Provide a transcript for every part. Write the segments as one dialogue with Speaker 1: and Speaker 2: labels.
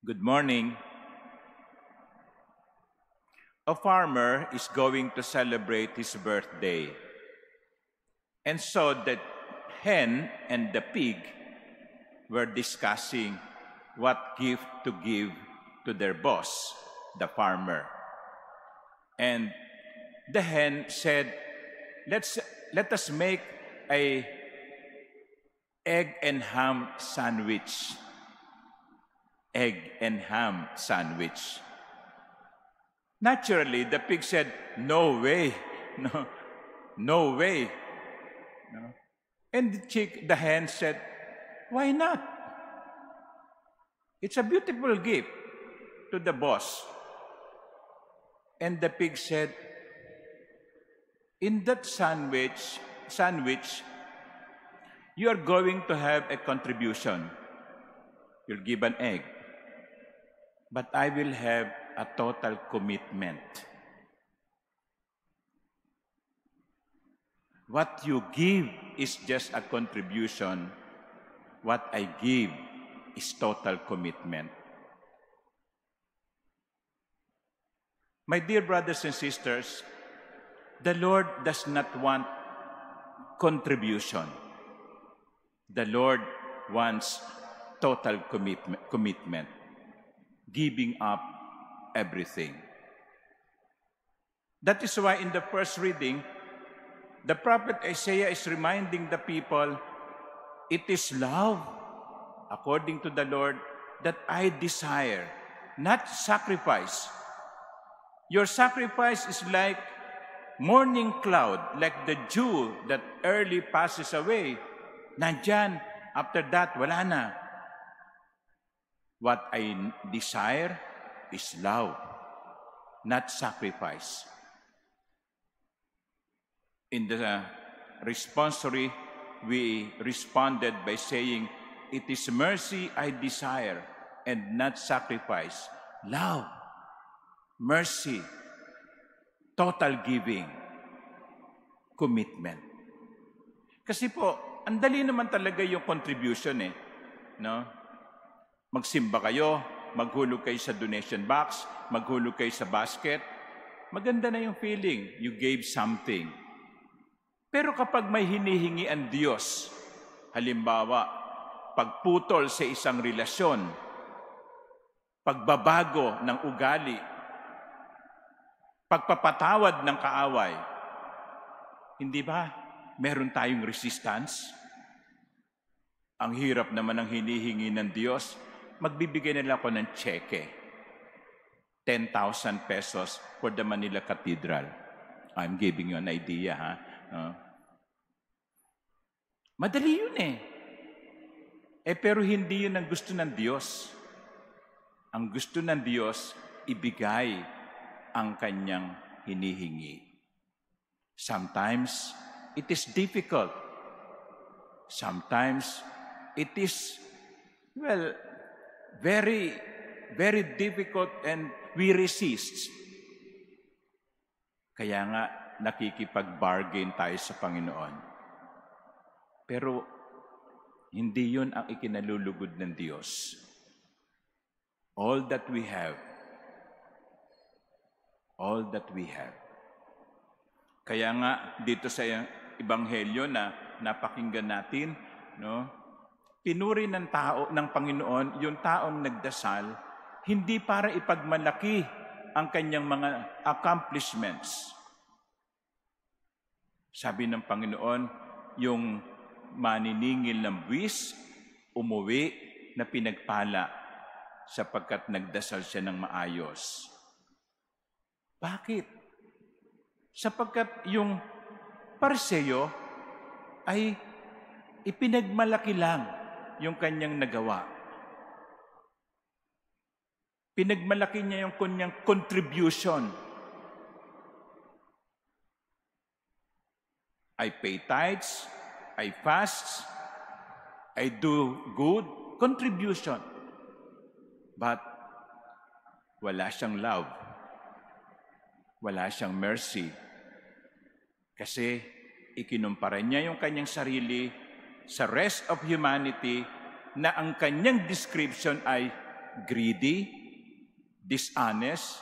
Speaker 1: Good morning. A farmer is going to celebrate his birthday. And so the hen and the pig were discussing what gift to give to their boss, the farmer. And the hen said, let us make a egg and ham sandwich. Egg and ham sandwich. Naturally, the pig said, no way, no way. No. And the hen said, why not? It's a beautiful gift to the boss. And the pig said, in that sandwich, you are going to have a contribution. You'll give an egg. But I will have a total commitment. What you give is just a contribution. What I give is total commitment. My dear brothers and sisters, the Lord does not want contribution. The Lord wants total commitment, giving up everything. That is why in the first reading, the prophet Isaiah is reminding the people, it is love, according to the Lord, that I desire, not sacrifice. Your sacrifice is like morning cloud, like the dew that early passes away. Nandyan, after that, wala na. What I desire is love, not sacrifice. In the responsory, we responded by saying, it is mercy I desire and not sacrifice. Love, mercy, total giving, commitment. Kasi po, ang dali naman talaga yung contribution no? Magsimba kayo, maghulog kayo sa donation box, maghulog kayo sa basket. Maganda na yung feeling, you gave something. Pero kapag may hinihingi ang Diyos, halimbawa, pagputol sa isang relasyon, pagbabago ng ugali, pagpapatawad ng kaaway, hindi ba meron tayong resistance? Ang hirap naman ang hinihingi ng Diyos, magbibigay na lang ako ng cheque. 10,000 pesos for the Manila Cathedral. I'm giving you an idea, ha? Madali yun pero hindi yun ang gusto ng Diyos. Ang gusto ng Diyos, ibigay ang kanyang hinihingi. Sometimes, it is difficult. Sometimes, it is, very, very difficult and we resist. Kaya nga, nakikipag-bargain tayo sa Panginoon. Pero, hindi yun ang ikinalulugod ng Diyos. All that we have. Kaya nga, dito sa Ebanghelyo na napakinggan natin, pinuri ng tao, ng Panginoon, yung taong nagdasal, hindi para ipagmalaki ang kanyang mga accomplishments. Sabi ng Panginoon, yung maniningil ng buwis, umuwi na pinagpala sapagkat nagdasal siya ng maayos. Bakit? Sapagkat yung Pariseo ay ipinagmalaki lang yung kanyang nagawa. Pinagmalaki niya yung kanyang contribution. I pay tithes, I fast, I do good, contribution. But wala siyang love. Wala siyang mercy. Kasi ikinumpara niya yung kanyang sarili sa rest of humanity na ang kanyang description ay greedy, dishonest,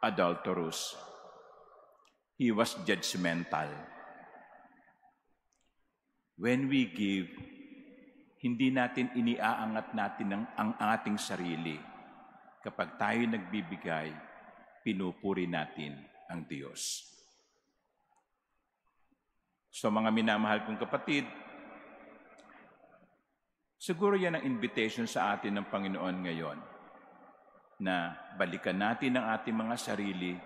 Speaker 1: adulterous. He was judgmental. When we give, hindi natin iniaangat natin ang ating sarili. Kapag tayo nagbibigay, pinupuri natin ang Diyos. So mga minamahal kong kapatid, siguro yan ang invitation sa atin ng Panginoon ngayon na balikan natin ang ating mga sarili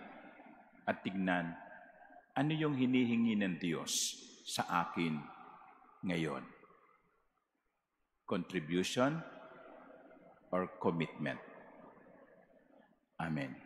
Speaker 1: at tignan ano yung hinihingi ng Diyos sa akin ngayon. Contribution or commitment. Amen.